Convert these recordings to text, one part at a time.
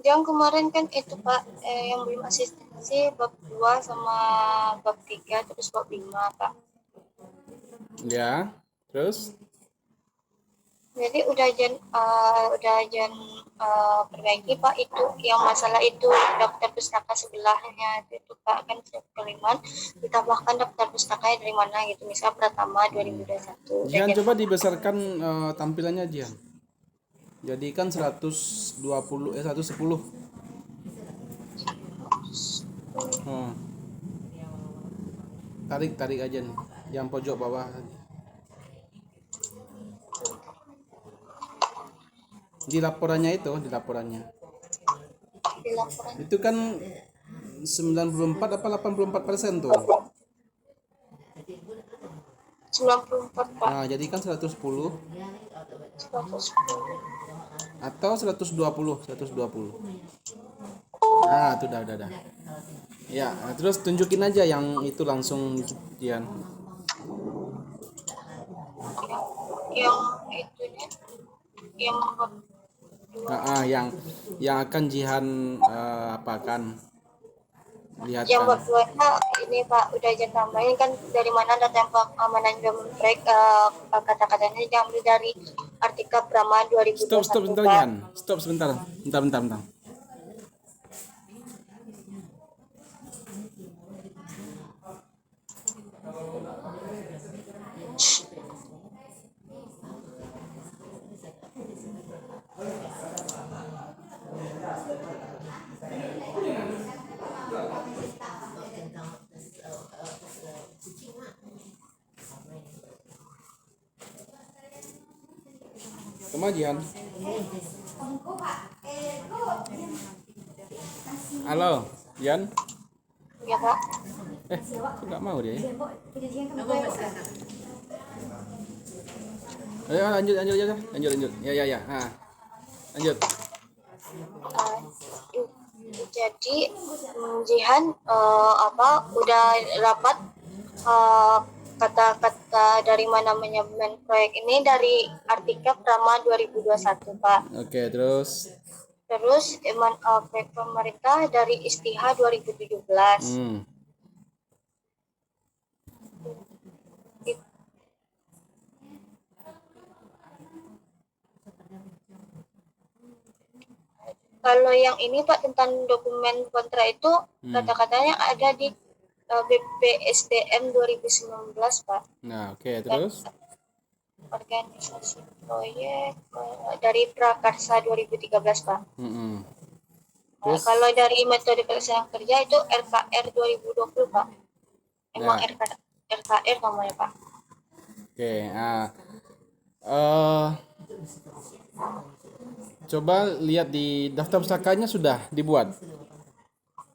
Yang kemarin kan itu Pak, yang belum asistensi bab 2 sama bab 3 terus bab 5 Pak. Ya, terus? Jadi udah perbaiki Pak, itu yang masalah itu daftar pustaka sebelahnya itu Pak, kan kelima ditambahkan daftar pustakanya dari mana gitu, misal Pratama 2021. Jihan, coba dibesarkan tampilannya Jihan. Jadikan 110. Tarik aja nih, yang pojok bawah. Di laporannya. Di laporan Itu kan 94 apa 84% tuh. 94 Pak. Nah, jadi kan 110 110. atau 120. Nah, itu udah. Ya, nah, terus tunjukin aja yang itu langsung Jihan. Yang itunya yang bab 2. Yang akan Jihan apakan lihat Yang kan. bab 2 ini Pak udah aja tambahin kan dari mana data manajemen proyek, kata-katanya diambil dari artikel Brahma 2021. Stop sebentar Jihan. Stop sebentar. Bentar. Jihan. Halo, Jihan. Ya Pak. Nggak mau dia ya? Ayo lanjut. Ya. Lanjut. Jadi Jihan udah dapat kata-kata dari mana manajemen proyek ini dari artikel Prama 2021 Pak. Oke, terus Proyek pemerintah dari Istiha 2017. Kalau yang ini Pak tentang dokumen kontrak itu kata-katanya ada di BPSDM 2019 Pak. Nah, oke, terus Organisasi proyek dari Prakarsa 2013 Pak. Terus, kalau dari metode pelaksanaan kerja itu RKR 2020 Pak. Emang RKR namanya Pak. Oke, coba lihat di daftar pustakanya sudah dibuat.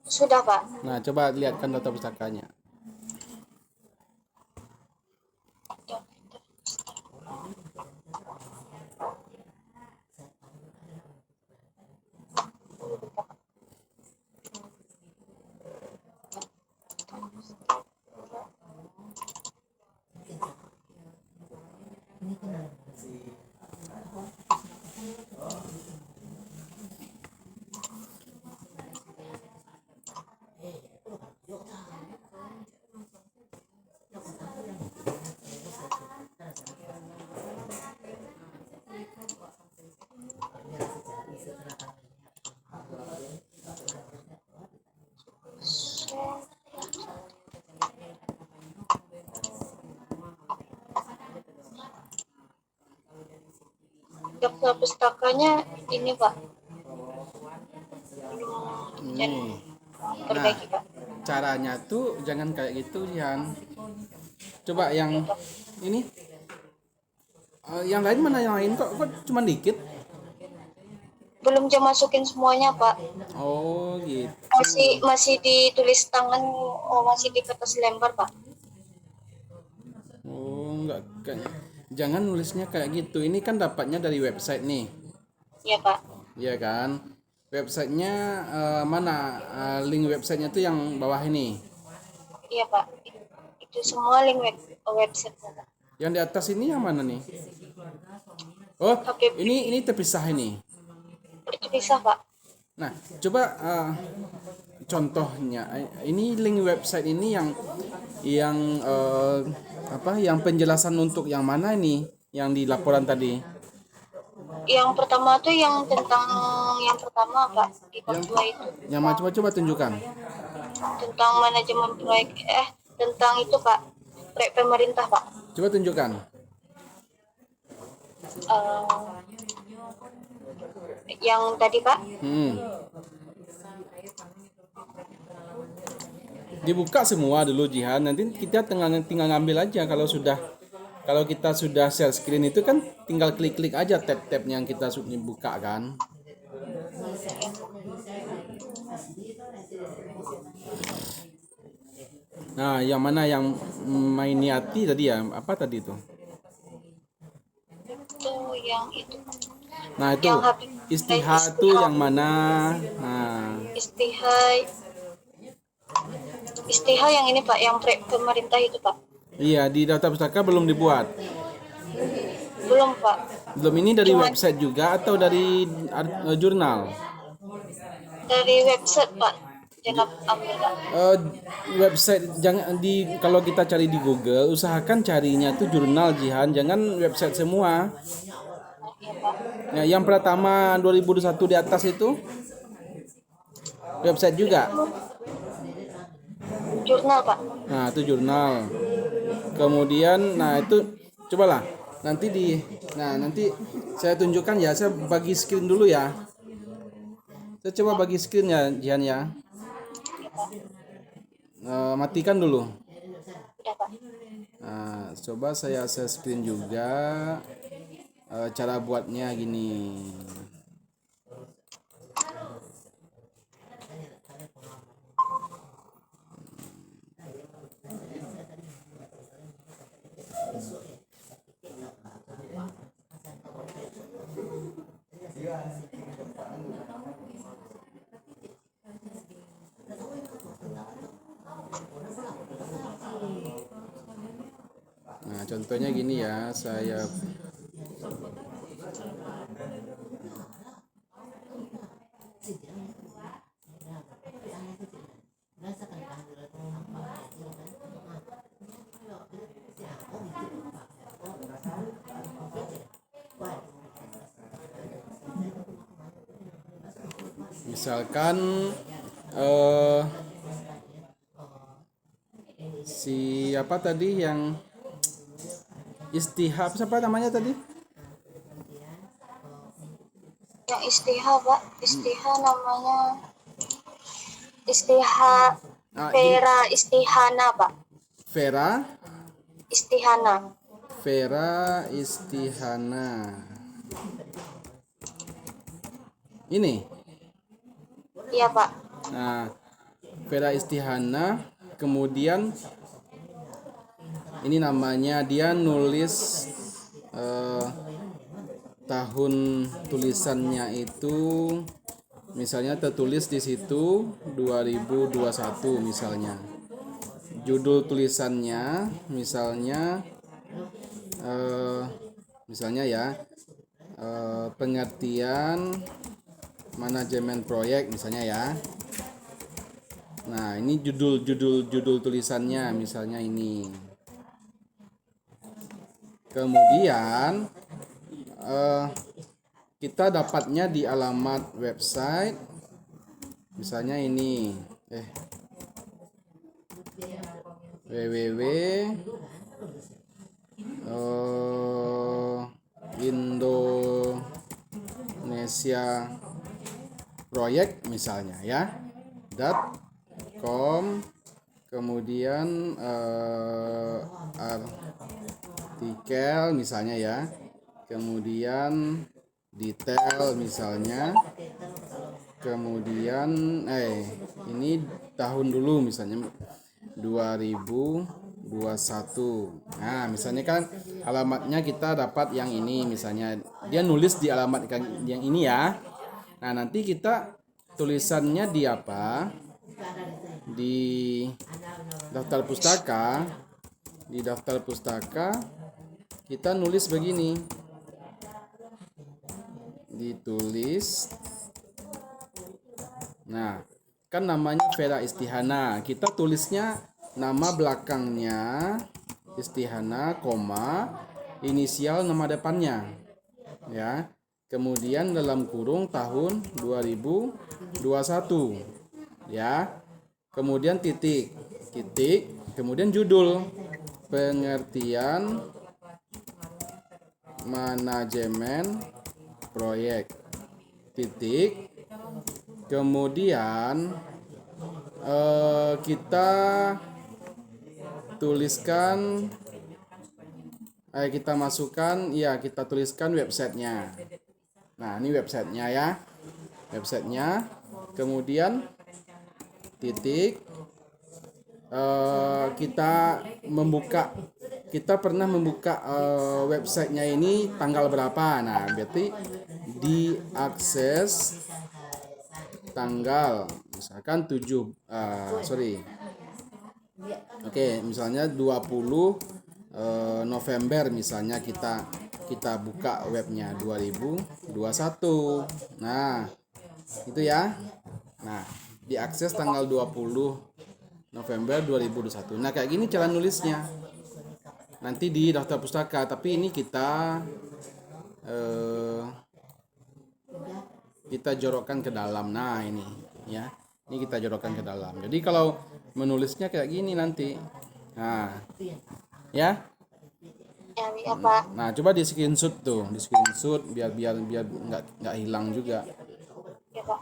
Sudah Pak. Nah, coba lihatkan daftar pustakanya. Daftar pustakanya ini Pak. Ini. Perbaiki Pak. Caranya tuh jangan kayak gitu, Yan. Coba yang ini. Yang lain mana yang lain kok cuma dikit? Belum jam masukin semuanya Pak. Oh gitu. Masih ditulis tangan, masih di kertas lembar Pak. Oh enggak, jangan nulisnya kayak gitu. Ini kan dapatnya dari website nih. Iya Pak. Iya kan? Websitenya mana? Link websitenya tuh yang bawah ini. Iya Pak, itu semua link website Pak. Yang di atas ini yang mana nih? Oh, HPP ini terpisah ini. itu bisa Pak. Nah, coba contohnya ini link website ini yang apa? Yang penjelasan untuk yang mana ini? Yang di laporan tadi. Yang pertama tuh yang tentang yang pertama Pak di bab Yang 2 itu yang macam coba tunjukkan. tentang manajemen proyek tentang itu Pak proyek pemerintah Pak. Coba tunjukkan. Yang tadi Pak Dibuka semua dulu Jihan, nanti kita tinggal ngambil aja kalau kita sudah share screen itu kan tinggal klik-klik aja tab-tab yang kita buka kan. Nah, yang mana yang Mainiati tadi ya? Apa tadi itu? itu yang itu Nah, itu yang habis Istihad tuh yang mana? Nah, istihad yang ini Pak yang proyek pemerintah itu Pak. iya di daftar pustaka belum dibuat. Belum Pak. Belum, ini dari website juga atau dari jurnal? Dari website Pak. Jenab ambil Pak. Website jangan kalau kita cari di Google usahakan carinya tuh jurnal Jihan, jangan website semua. Iya Pak. Nah, yang pertama 2021 di atas itu website juga. Jurnal Pak. Nah, itu jurnal. Kemudian nah itu cobalah nanti nanti saya tunjukkan ya, saya bagi screen dulu ya. Saya coba bagi screen ya Jihan ya. Matikan dulu. Udah Pak. Nah, coba saya share screen juga. Cara buatnya gini. Nah, contohnya gini ya, saya misalkan siapa tadi yang Istihab, siapa namanya tadi? Yang istihad Pak. Istihad namanya Istihad Vera Istihana Pak. Vera Istihana. Istihana. Ini. Iya Pak. Nah, Vera Istihana, kemudian ini namanya dia nulis tahun tulisannya itu misalnya tertulis di situ 2021 misalnya. Judul tulisannya misalnya ya pengertian manajemen proyek misalnya ya. Nah, ini judul tulisannya misalnya ini. Kemudian kita dapatnya di alamat website misalnya ini www Indonesia proyek misalnya ya .com, kemudian artikel misalnya ya, kemudian detail misalnya, kemudian ini tahun dulu misalnya 2021. Nah, misalnya kan alamatnya kita dapat yang ini misalnya. Dia nulis di alamat yang ini ya. Nah, nanti kita tulisannya di apa? Di daftar pustaka. Di daftar pustaka kita nulis begini. Ditulis. Nah, kan namanya Vera Istihana. Kita tulisnya nama belakangnya Istihana, koma, inisial nama depannya. Ya. Kemudian dalam kurung tahun 2021. Ya. Kemudian titik, kemudian judul pengertian manajemen proyek, titik. Kemudian kita tuliskan, kita masukkan, ya kita tuliskan websitenya. Nah, ini websitenya ya, websitenya. Kemudian titik, kita pernah membuka websitenya ini tanggal berapa. Nah, berarti diakses tanggal misalkan 7 misalnya 20 November misalnya kita buka webnya 2021. Nah, itu ya. Nah, diakses tanggal 20 November 2021. Nah, kayak gini cara nulisnya. Nanti di daftar pustaka, tapi ini kita jorokkan ke dalam. Nah, ini ya. Ini kita jorokkan ke dalam. Jadi kalau menulisnya kayak gini nanti. Nah, ya. Ya, apa? Nah, coba di screenshot tuh, di screenshot biar nggak hilang juga. Ya, Pak.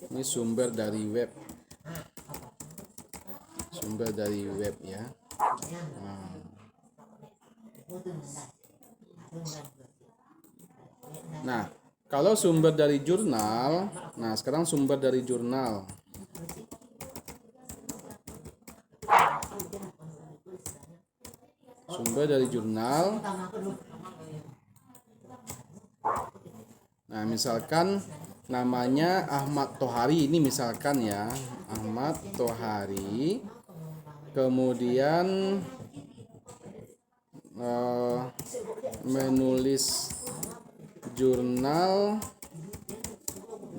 Ini sumber dari web. Sumber dari web ya. Nah, kalau sumber dari jurnal, nah sekarang sumber dari jurnal. Sumber dari jurnal. Nah, misalkan namanya Ahmad Tohari, ini misalkan ya, Ahmad Tohari. Kemudian menulis jurnal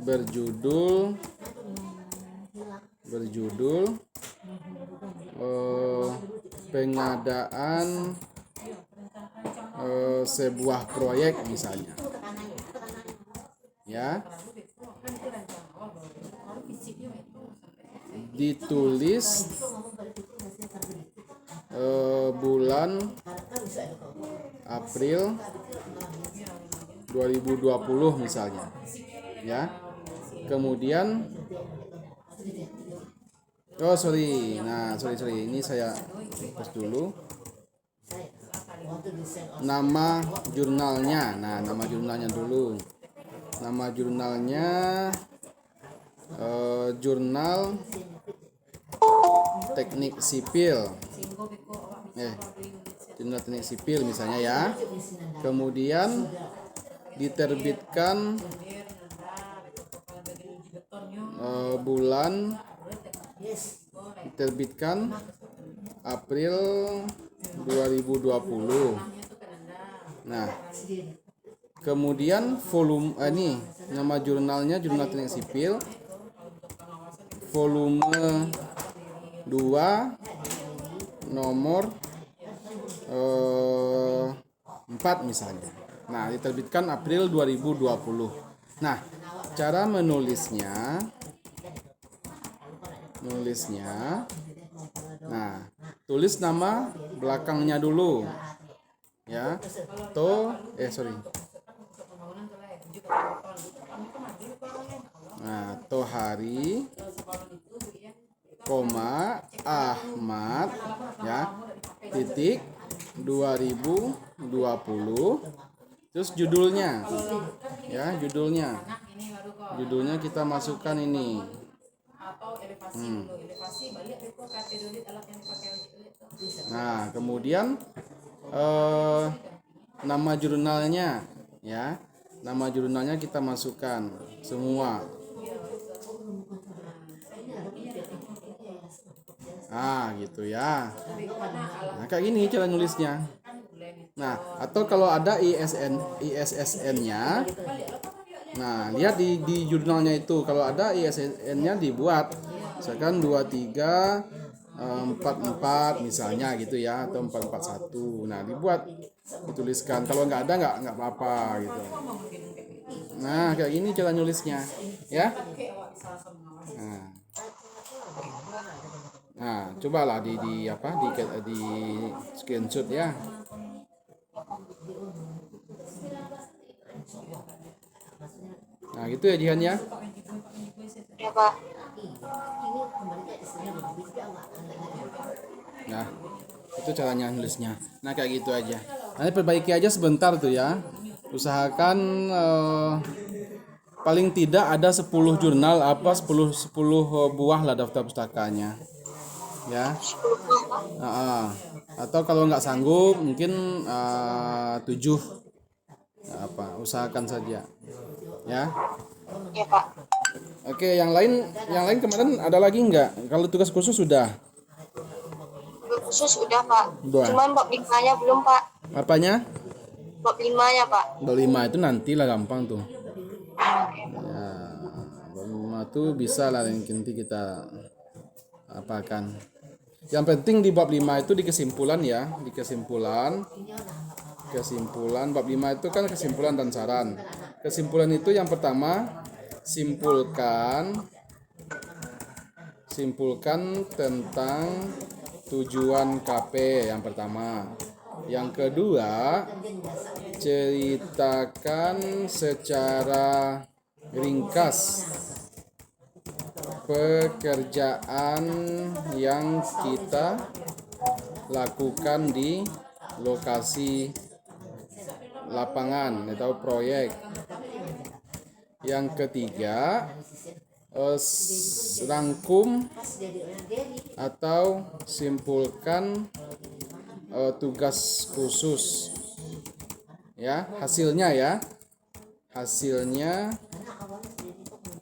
berjudul pengadaan sebuah proyek misalnya, ya, ditulis bulan April 2020 misalnya, ya. Kemudian sorry, ini saya hapus dulu. Nama jurnalnya. Nah, nama jurnalnya dulu. Nama jurnalnya Jurnal Teknik Sipil. Jurnal Teknik Sipil misalnya ya. Kemudian diterbitkan diterbitkan April 2020. Nah, kemudian volume ini nama jurnalnya Jurnal Teknik Sipil volume 2 nomor 4 misalnya. Nah, diterbitkan April 2020. Nah, cara menulisnya, nah, tulis nama belakangnya dulu, ya. Nah, Tohari, koma Ahmad, ya, titik 2020. Terus judulnya, ya, judulnya kita masukkan ini. Nah, kemudian nama jurnalnya ya. Nama jurnalnya kita masukkan semua. Gitu ya. Nah, kayak gini cara nulisnya. Nah, atau kalau ada ISSN-nya, nah, lihat di jurnalnya itu kalau ada ISSN-nya dibuat. Misalkan 23 44 misalnya gitu ya, atau 441. Nah, dibuat, dituliskan. Kalau nggak ada nggak apa-apa gitu. Nah, kayak gini cara nulisnya, ya. Nah, cobalah di screenshot ya. Nah, gitu ya Jihan ya. Ya Pak. Nah, itu caranya nulisnya. Nah, kayak gitu aja. Nanti perbaiki aja sebentar tuh ya. Usahakan paling tidak ada 10 jurnal 10 buah lah daftar pustakanya. Ya. 10 buah Pak. Atau kalau nggak sanggup mungkin 7. Usahakan saja. Ya. Ya Pak. Oke, yang lain kemarin ada lagi nggak? Kalau tugas khusus sudah. Khusus udah Pak. Udah. Cuman bab 5-nya belum Pak. Apanya? Bab 5-nya Pak. Bab 5 itu nantilah gampang tuh. Ya, bab 5 tuh bisa lah yang nanti kita apakan. Yang penting di bab 5 itu di kesimpulan ya, di kesimpulan bab 5 itu kan kesimpulan dan saran. Kesimpulan itu yang pertama simpulkan tentang tujuan KP yang pertama. Yang kedua, ceritakan secara ringkas pekerjaan yang kita lakukan di lokasi lapangan atau proyek. Yang ketiga, rangkum atau simpulkan tugas khusus ya, hasilnya.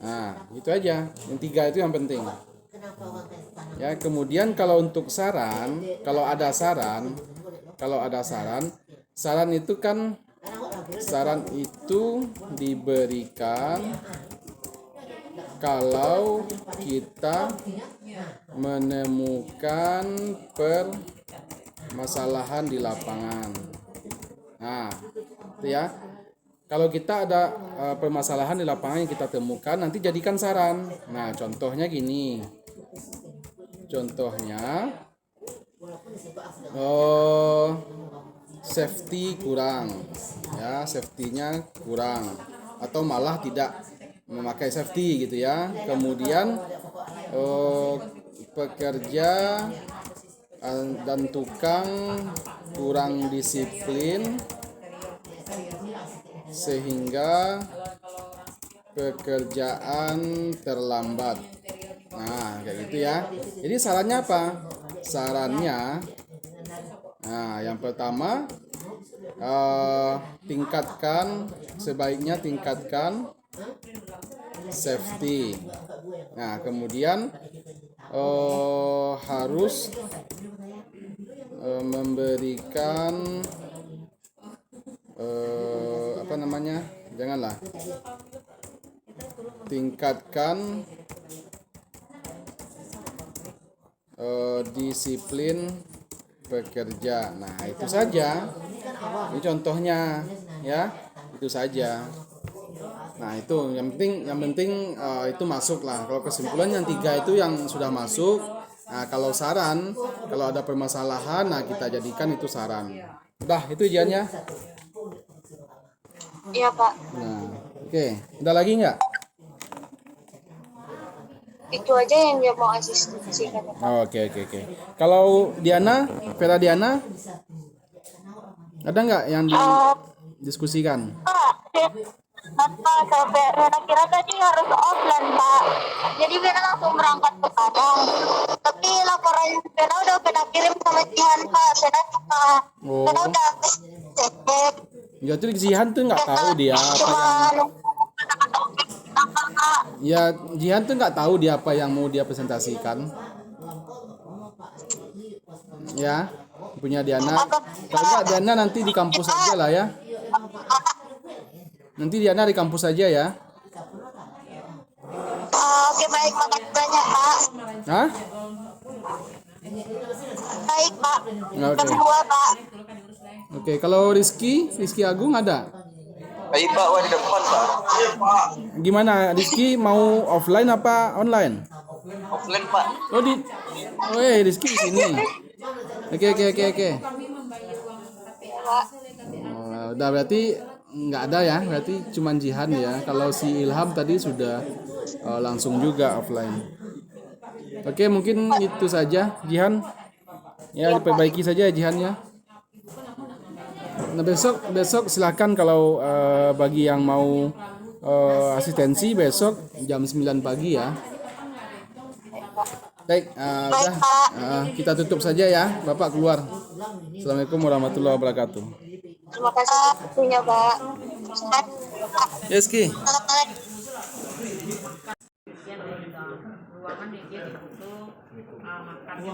Nah, itu aja. Yang 3 itu yang penting. Ya, kemudian kalau untuk saran itu kan saran itu diberikan kalau kita menemukan permasalahan di lapangan. Nah, itu ya. Kalau kita ada permasalahan di lapangan yang kita temukan, nanti jadikan saran. Nah, contohnya gini. Contohnya, safety kurang, ya, safety-nya kurang, atau malah tidak memakai safety gitu ya. Kemudian pekerja dan tukang kurang disiplin sehingga pekerjaan terlambat. Nah, kayak gitu ya. Jadi sarannya apa? Sarannya, nah, yang pertama sebaiknya tingkatkan safety. Nah, kemudian harus memberikan janganlah, tingkatkan disiplin pekerja. Nah, itu saja. Ini contohnya ya, itu saja. Nah, itu yang penting itu masuk lah. Kalau kesimpulan yang 3 itu yang sudah masuk. Nah, kalau saran, kalau ada permasalahan, nah kita jadikan itu saran. Udah, itu ujiannya. Iya Pak. Nah, oke. Ada lagi nggak? Itu aja yang dia mau asisikan. Oke. Kalau Vera Diana, ada nggak yang didiskusikan? Pak, sampai Rena kira tadi harus offline Pak. Jadi Vena langsung berangkat ke Padang. Tapi laporan Vena udah Vena kirim sama Jihan Pak. Vena cuma Oh, Vena udah cek. ya tuh Jihan tuh nggak tahu dia apa Cuma yang, nunggu Pak. ya Jihan tuh nggak tahu dia apa yang mau dia presentasikan. Ya, punya Diana. Kalau nggak Diana nanti di kampus aja lah ya. Nanti Diana di kampus aja ya. Oke baik, makasih banyak Pak. Hah? Baik Pak. Oke. Kedua Pak. Oke, kalau Rizky Agung ada? Baik Pak, wah di depan Pak. Gimana? Rizky mau offline apa online? Offline Pak. Rizky di sini. Oke. Pak. Udah berarti nggak ada ya, berarti cuman Jihan ya. Kalau si Ilham tadi sudah langsung juga offline. Oke, mungkin itu saja Jihan. Ya, diperbaiki saja Jihan ya. Nah, besok silakan kalau bagi yang mau asistensi besok jam 9 pagi ya. Baik, udah kita tutup saja ya. Bapak keluar. Assalamualaikum warahmatullahi wabarakatuh. Terima kasih waktunya Pak. Yes, Ki. ruangan dia ditutup makannya